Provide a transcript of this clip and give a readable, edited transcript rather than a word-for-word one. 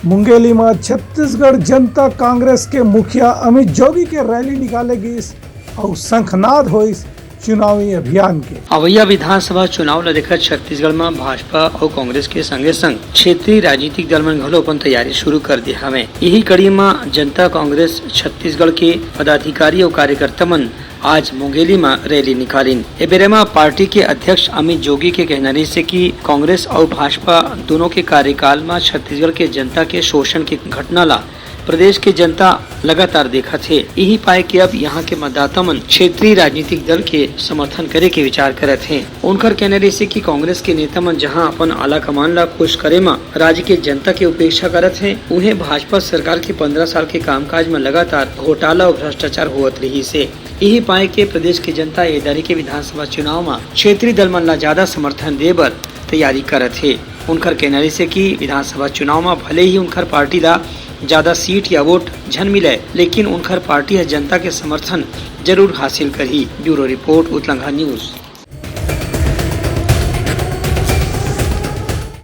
मुंगेली में छत्तीसगढ़ जनता कांग्रेस के मुखिया अमित जोगी के रैली निकालेगी और शंखनाद हुई चुनावी अभियान के। अवैया विधानसभा चुनाव ल लेकर छत्तीसगढ़ में भाजपा और कांग्रेस के संगे संग क्षेत्रीय राजनीतिक दल मन घलो अपन तैयारी शुरू कर दी हवे। यही कड़ी में जनता कांग्रेस छत्तीसगढ़ के पदाधिकारी और कार्यकर्ता मन आज मुंगेली में रैली निकालिन। ए बेरे में पार्टी के अध्यक्ष अमित जोगी के कहना से कि कांग्रेस और भाजपा दोनों के कार्यकाल में छत्तीसगढ़ के जनता के शोषण की घटना ला प्रदेश के जनता लगातार देखा थे। यही पाए कि अब यहाँ के मतदाता मन क्षेत्रीय राजनीतिक दल के समर्थन करे के विचार करत हैं। उनकर कहने से कि कांग्रेस के नेता मन जहाँ अपन आला कमान ला खुश करे में राज्य के जनता के उपेक्षा करत हैं, उन्हें भाजपा सरकार के 15 साल के कामकाज में लगातार घोटाला और भ्रष्टाचार होत रही से। यही पाए के प्रदेश के जनता ए दरी के विधानसभा चुनाव में क्षेत्रीय दल मन ला ज्यादा समर्थन दे बर तैयारी करत है। उनकर कहने से कि विधानसभा चुनाव में भले ही उनकर पार्टी ला ज्यादा सीट या वोट झन मिले, लेकिन उनकर पार्टी है जनता के समर्थन जरूर हासिल करी। ब्यूरो रिपोर्ट उत्तलंघा न्यूज।